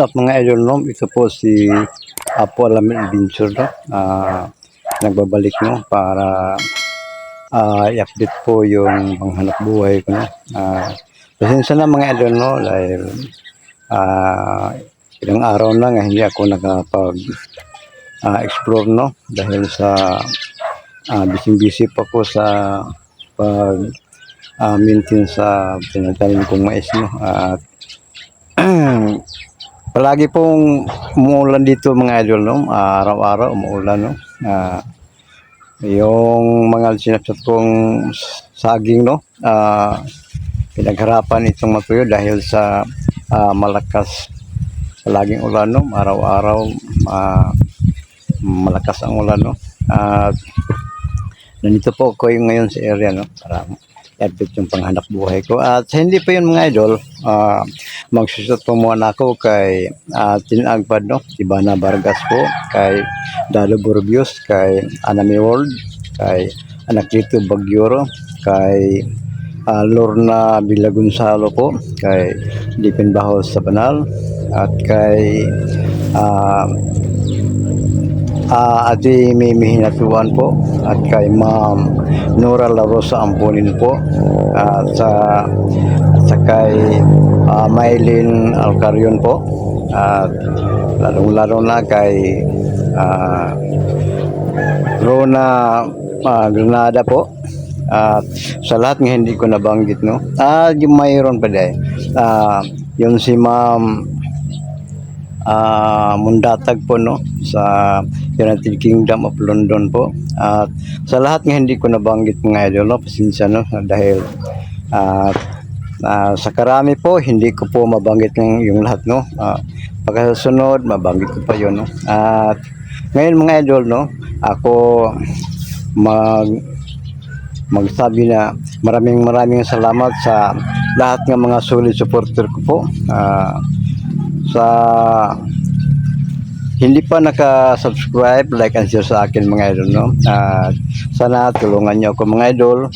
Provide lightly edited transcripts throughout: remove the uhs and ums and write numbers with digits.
What's up mga idol, no? Ito po si Apo Alamin Adventure, no? Nagbabalik, no? Para i-update po yung panghanap buhay ko, no? Pasensya na mga idol, no? Dahil ilang araw na nga hindi ako nakapag explore, no? Dahil sa busy pa po sa pag maintain sa pinatanim kong mais, no? At palagi pong umuulan dito mga idol, no? Araw-araw umuulan, no? Yung mga sinapsat kong saging, no? Pinagharapan itong matuyo dahil sa malakas palaging ulan, no? Araw-araw malakas ang ulan, no? At nandito po ako ngayon sa area, no? Para i-update yung panghanap buhay ko. At hindi pa yun mga idol, magsusot po muna ako kay Tinagpad, no? Ibana Vargas po, kay Dalo Burbios, kay Anami World, kay Anak Lito Bagyoro, kay Lorna Villagonzalo po, kay Dipin Bahos sa Banal, at kay Ate Mimi Hinatuan po, at kay Ma'am Nora La Rosa Amponin po, at sa kay Maylin Alcarion po, at lalong-lalo na kay Rona Granada po, at sa lahat ng hindi ko nabanggit, no? Yung mayroon pa dahil yung si Ma'am Mundatag po, no, sa United Kingdom of London po, at sa lahat ng hindi ko nabanggit mga idol, no, pasensya, no, dahil sa karami po hindi ko po mabanggit yung lahat, no. Pagkasunod mabanggit ko pa yun, no. At ngayon mga idol, no, ako magsabi na maraming salamat sa lahat ng mga solid supporter ko po. Sa hindi pa naka-subscribe, like and share sa akin mga idol, no? Sana tulungan niyo ako mga idol.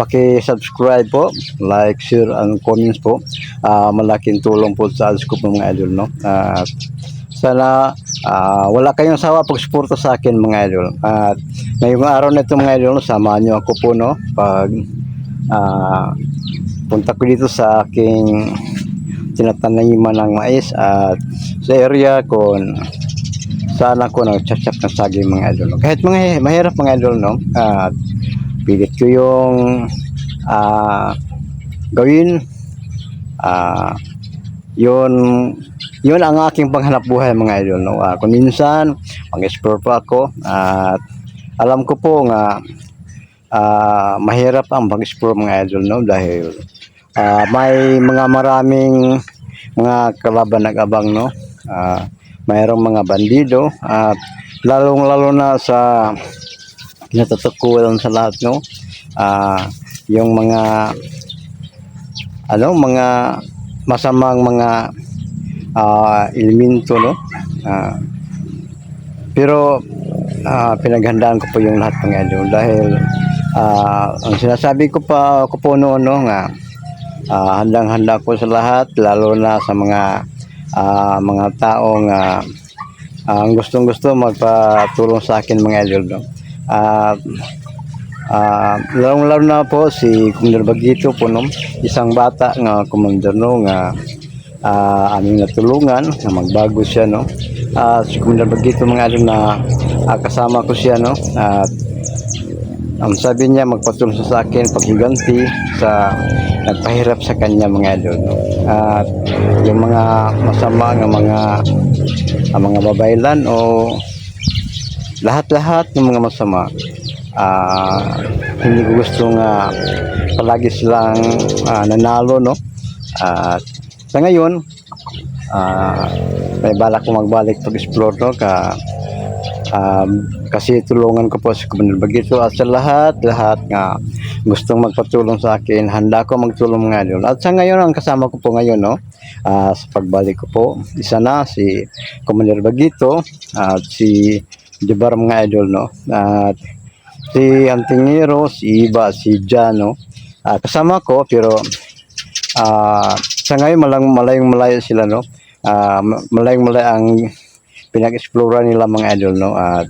Paki-subscribe po, like, share, and comments po. Malaking tulong po sa ads ko po mga idol, no? Sana wala kayong sawa pag-suporta sa akin mga idol. At ngayong araw na ito mga idol, samahan niyo ako po, no? Pag punta ko dito sa aking tinataniman ng mais at sa area kung saan ako nagchat-chat ng saging mga idol, no? Kahit mga mahirap mga idol, no? At pilit ko yung gawin. Yun ang aking panghanap buhay mga idol, no? Kung minsan mag-explore pa ako, at alam ko po nga mahirap ang pag-explore mga idol, no? Dahil may maraming mga kalaban nag-abang, no? Mayroong mga bandido, at lalong-lalo na sa kinatatakutan sa lahat, no? Yung mga mga masamang mga elemento, no? Pero pinaghandaan ko po yung lahat ng idol, dahil ang sinasabi ko po noon, no, nga handang-handa ko sa lahat, lalo na sa mga taong ang gustong-gusto magpatulong sa akin mga idol, no? Lalo na po si Commander Bagito po, no? Isang bata nga commander, no, nga aming natulungan na magbago siya, no? Si Commander Bagito mga idol, na kasama ko siya, no? At ang sabi niya magpatulong sa akin paghiganti sa nagpahirap sa kanya mga idol, no? At yung mga masama ng mga babaylan o lahat-lahat ng mga masama, hindi ko gusto nga palagi silang nanalo, no? At sa ngayon may balak ko magbalik pag-explore, no? Kasi tulungan ko po si Commander Bagito, at sa lahat nga gustong magpatulong sa akin, handa ko magtulong mga idol. At sa ngayon, ang kasama ko po ngayon, no, sa pagbalik ko po, isa na si Commander Bagito, at si Debar mga idol, no, at si Antingero, si Iba, si Jan, no, kasama ko. Pero sa ngayon malayo sila, no. malay-malay ang pinag-explore nila mga idol, no? At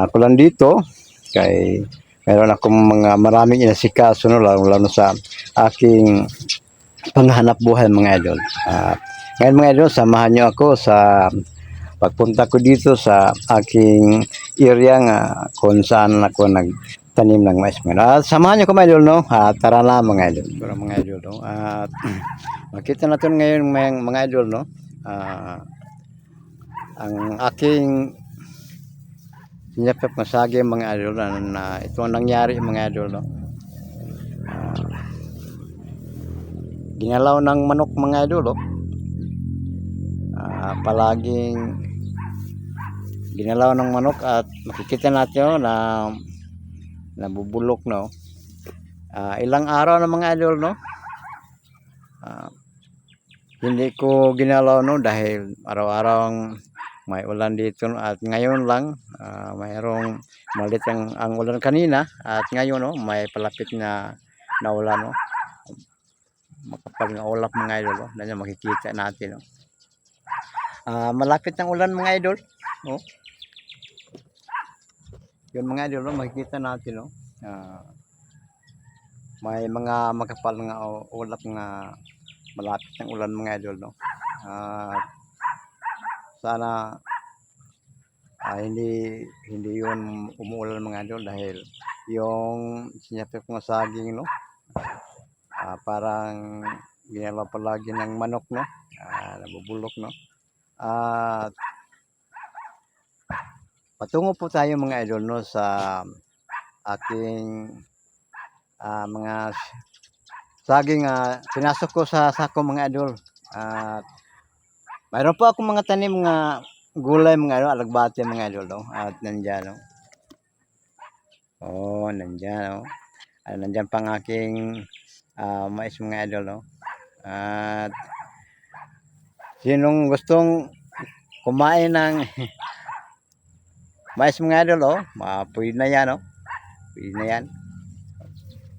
ako lang dito kay meron akong mga maraming inasikaso, no, lalo sa aking panghanap buhay mga idol. Ngayon mga idol, samahan niyo ako sa pagpunta ko dito sa aking area nga kung saan ako nagtanim ng mais mga idol. Samahan niyo ko mga idol, no? Tara na mga idol. Tara mga idol, no? At makita natin ngayon mga idol, no? Ang aking sinapap na sagi mga idol na ito ang nangyari mga idol, no? Ginalaw ng manok mga idol, oh. Palaging ginalaw ng manok at makikita natin, oh, na nabubulok, no? Ilang araw na mga idol, no? Hindi ko ginalaw, no, dahil araw-araw may ulan dito, no? At ngayon lang mayroong malit ang ulan kanina at ngayon, no, may palapit na ulan, no? Makapal nga ulap mga idol, no? Nandiyan makikita natin, no? Malapit ng ulan mga idol, no? Yun mga idol, no, makikita natin, no? May mga makapal nga ulap nga malapit ng ulan mga idol, no? Sana hindi yun umuulan mga idol dahil yung sinapit ko nga saging, no, parang ginalaw palagi ng manok, no? Nabubulok, no? At patungo po tayo mga idol, no, sa aking mga saging pinasok ko sa sako mga idol. At mayroon po akong mga tanim nga gulay mga idol, alagbati mga idol, no? At nandiyan, no? Oh, nandiyan, no? Nandiyan pang aking mais mga idol, no? At sinong gustong kumain ng mais mga idol, oh, pwede na yan, oh. Pwede na yan.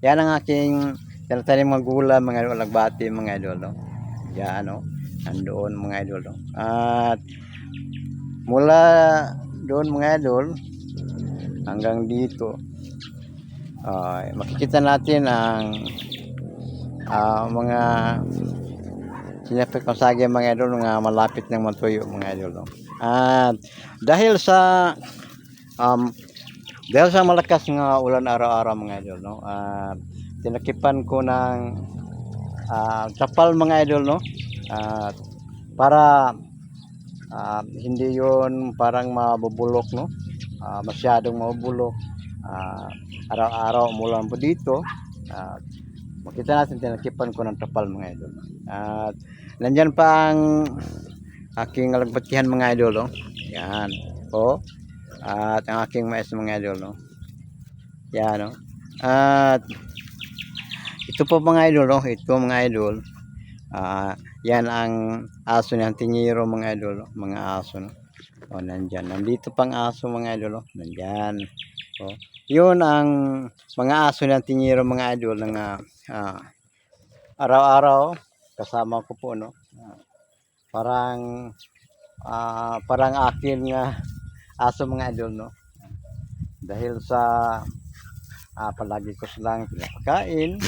Yan ang aking tinatanim mga gulay mga idol, alagbati mga idol, no? Yan, no? Nandoon mga idol, no? At mula doon mga idol hanggang dito makikita natin ang mga sinapit masagi mga idol nga malapit ng matuyo mga idol, no? At dahil sa malakas nga ulan araw-araw mga idol, no? Tinakipan ko ng tapal mga idol, no? Para hindi yon parang mabubulok, no? Masyadong mabubulok. Araw-araw umulan po dito. Makita natin tinakipan ko ng tapal mga idol. At nandyan pa ang aking alagbatihan mga idol, no? Yan, oh. At ang aking mais mga idol, no? Yan, no? At ito po mga idol, no? Ito mga idol, yan ang aso ng tingiro mga idol, no? Mga aso, no? O, nandito pang aso mga idol, no? Nandyan, o. Yun ang mga aso ng tingiro mga idol ng araw-araw kasama ko po, no? Parang akin nga aso mga idol, no? Dahil sa palagi ko silang pinapakain,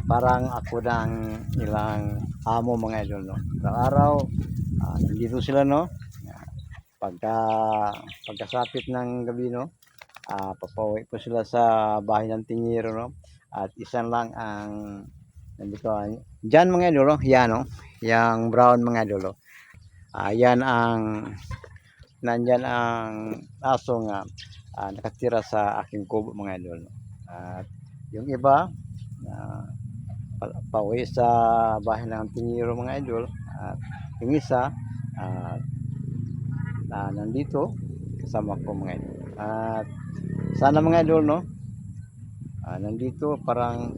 parang ako ng ilang amo mga idol, no? Araw-araw nandito sila, no? Pagkasapit ng gabi, no, papauwi po sila sa bahay ng tingiro, no? At isa lang ang nandito dyan mga idol, no? Yan, no? Yang brown mga idol, no? Yan ang nandyan ang aso nga nakatira sa aking kubo mga idol, no? At yung iba pauwi sa bahay ng tingiro mga idol. At yung isa nandito kasama ko mga idol. At sana mga idol, no, nandito parang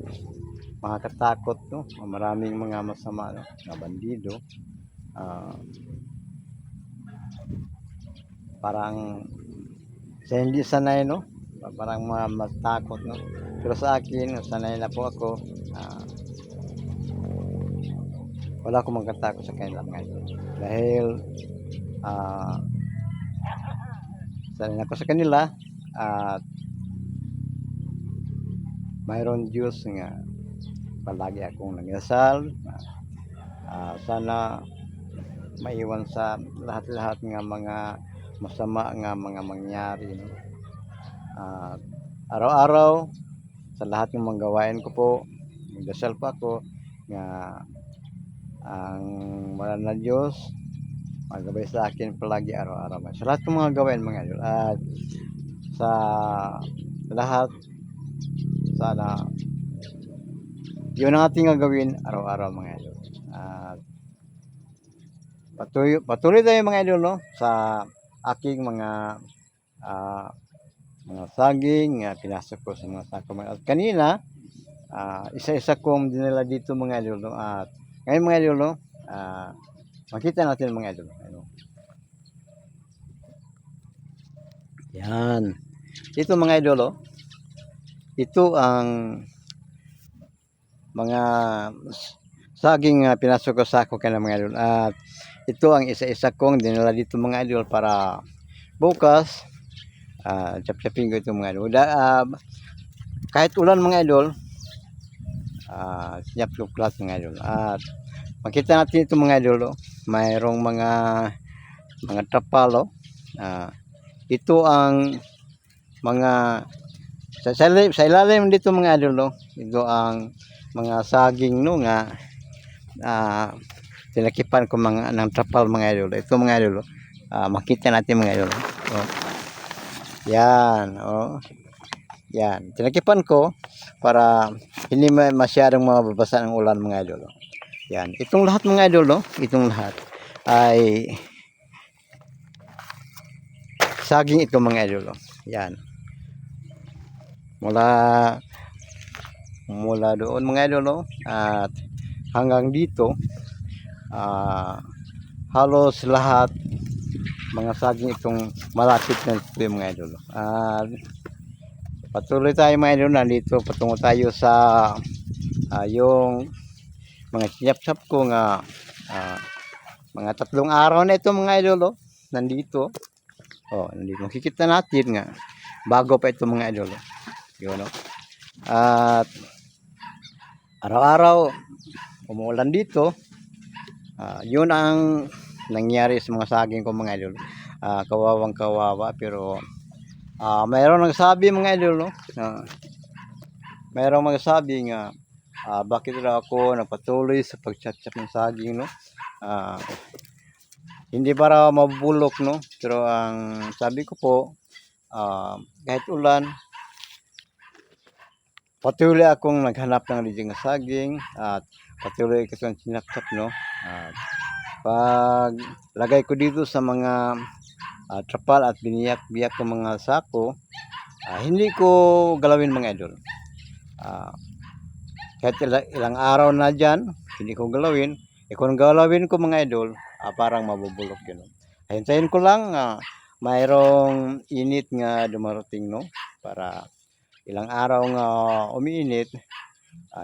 makakatakot, no? Maraming mga masama, no, na bandido. Parang sa hindi sanay, no, parang matakot, no? Pero sa akin sanay na po ako. wala akong magkatakot sa kanila mga idol. Dahil ah sanay ako sa kanila at mayroon Diyos nga palagi akong nag-asal. Sana maiwan sa lahat-lahat nga mga masama nga mga mangyari, no? At araw-araw sa lahat ng mga gawain ko po, magdasal pa ako nga ang mahal na Diyos maggabay sa akin palagi araw-araw sa lahat ng mga gawain mga idol. At sa lahat, sana yun ang ating gagawin araw-araw mga idol. At patuloy tayo mga idol, no, sa aking mga saging pinasok ko sa mga sako. At kanina isa-isa kong dinala dito mga idol, no? At ngayon mga idol, no, makita natin mga idol, ano. Yan. Ito mga idol, oh. Ito ang mga saging pinasok ko sa sako kanina mga idol. At ito ang isa-isa kong dinala dito mga idol para bukas chap-chapin ko ito mga idol. Kahit ulan mga idol, sinyap yung class mga idol. At makita natin ito mga idol, oh. Mayroong mga trapal, oh. Ito ang mga sa ilalim dito mga idol, no? Ito ang mga saging, no, nga tinakipan ko mga ng trapal mga idol. Ito mga idol, makita natin mga idol, oh. Yan, oh. Yan, tinakipan ko para hindi masyadong mababasa ng ulan mga idol, oh. Yan, itong lahat mga idol, no? Itong lahat ay saging ito mga idol, oh. Yan. Mula doon mga idol, no? At hanggang dito halos lahat mga saging itong malapit na ito mga idol. At patuloy tayo mga idol, nandito patungo tayo sa yung mga sinapsap ko nga mga 3 araw na ito mga idol, oh. Nandito makikita natin nga bago pa ito mga idol, oh. Yun, no? At araw-araw umuulan dito. Yun ang nangyari sa mga saging ko mga idol. Kawawang kawawa, pero mayroong nagsabi mga idol, no? Mayroong magsabi nga bakit raw ako napatuloy sa pagchat-chat ng saging, no? Hindi para mabulok, no? Pero ang sabi ko po, kahit ulan, patuloy akong naghanap ng rijing na saging at patuloy akong sinapsap, no? Pag lagay ko dito sa mga trapal at biniyak-biyak ko mga sako, hindi ko galawin mga idol. Kahit ilang araw na dyan, hindi ko galawin. Kung galawin ko mga idol, parang mabubulok yun, no? Hintayin ko lang mayroong init nga dumarating, no? Para ilang araw nga umiinit,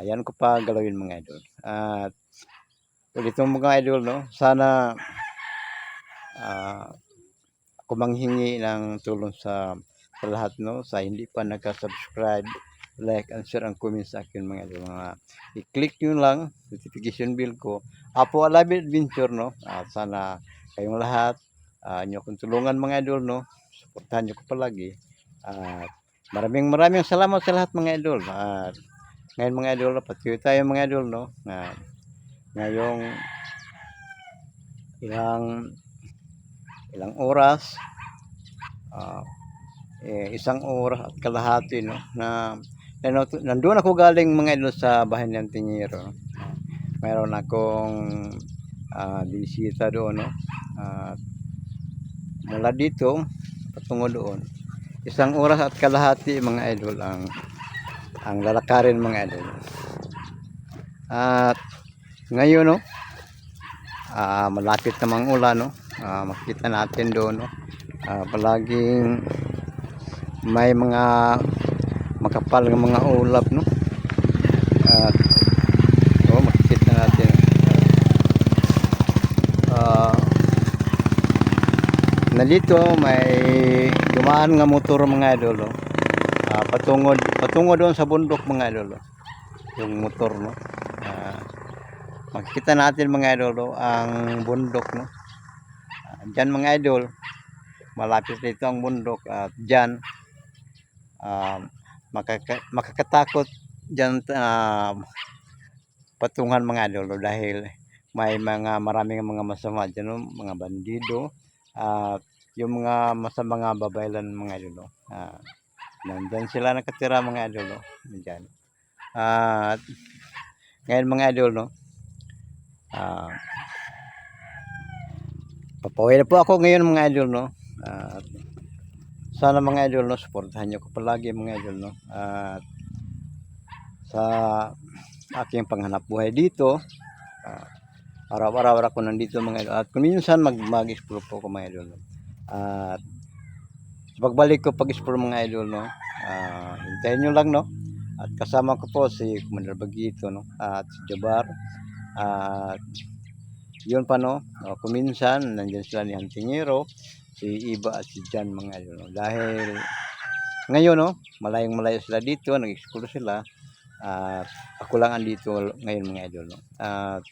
yan ko pa galawin mga idol. At ulit mga idol, no? Sana ako manghingi ng tulong sa lahat, no? Sa hindi pa naka-subscribe, like and share ang comment sa akin mga idol. I-click nyo lang notification bell ko, Apo Alabi Adventure, no? At sana kayong lahat nyo akong tulungan mga idol, no? Suportahan nyo ko palagi. At maraming salamat sa lahat mga idol. At ngayon mga idol, patuloy tayo mga idol, no? Ngayong ilang oras, 1 oras at kalahati, no? Nandun ako galing mga idol sa bahay ng Tingero. Mayroon akong bisita doon, no? Mula dito patungo doon, 1 oras at kalahati mga idol ang lalakarin mga idol. At ngayon, no, malapit namang ulan, no? Makita natin doon, no? Palaging may mga makapal ng mga ulap, no? At makikita natin nandito may dumaan nga motor mga idol, no? Patungo doon sa bundok mga idol, no? Yung motor, no? Makikita natin mga idol, no? Ang bundok, no? Diyan mga idol, malapit dito ang bundok at diyan makakatakot diyan patungan mga idol, no? Dahil may maraming mga masama diyan, no? Mga bandido at yung mga masamang babaylan mga idol, no? Nandyan sila nakatira mga idol, no? Diyan. At ngayon mga idol, no? Papaway na po ako ngayon mga idol, no? At sana mga idol, no, suportahan nyo ko palagi mga idol, no? At sa aking panghanap buhay dito, araw-araw ako nandito mga idol. At kung minsan mag-explore po ako mga idol, no? At pagbalik ko pag-explore mga idol, no? Hintayin nyo lang, no? At kasama ko po si Commander Bagito, no? At si Jabar. At yun pa, no? Kung minsan nandiyan sila ni Antingero, si Iba at si Jan mga idol, no? Dahil ngayon, no, malayong malayo sila dito, nag-explore sila. At ako lang andito ngayon mga idol, no? At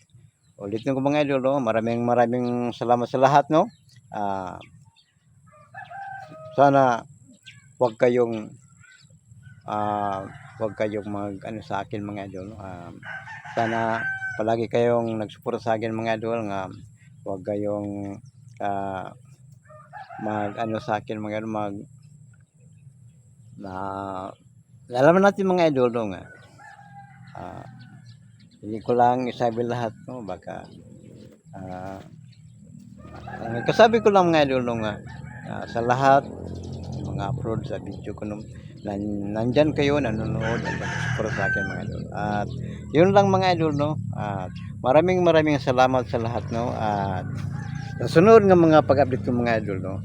ulitin ko mga idol, no, maraming salamat sa lahat, no? Sana wag kayong mag sa akin mga idol, no? Sana palagi kayong nagsuporta sa akin mga idol, nga wag kayong sa akin mga idol, alam natin mga idol, no, nga hindi ko lang isabi lahat, no? Baka kasabi ko lang mga idol, no, nga sa lahat mga upload sa video ko, no, nandyan kayo nanonood at nagsuporta sa akin mga idol. At yun lang mga idol, no? At maraming salamat sa lahat, no? At sa sunod nga mga pag-update ko mga idol, no?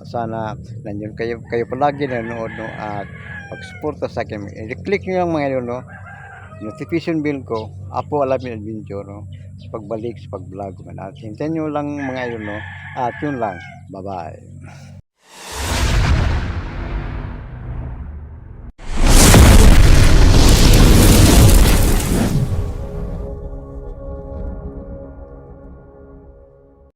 Sana nandiyan kayo palagi nanonood, no? At pag-suporta sa akin, i-click nyo lang mga idol, no? Notification bell ko, Apo Alamin Adventure, no? Pagbalik sa pag-vlog ko. At hintayin nyo lang mga idol, no? At yun lang, bye bye.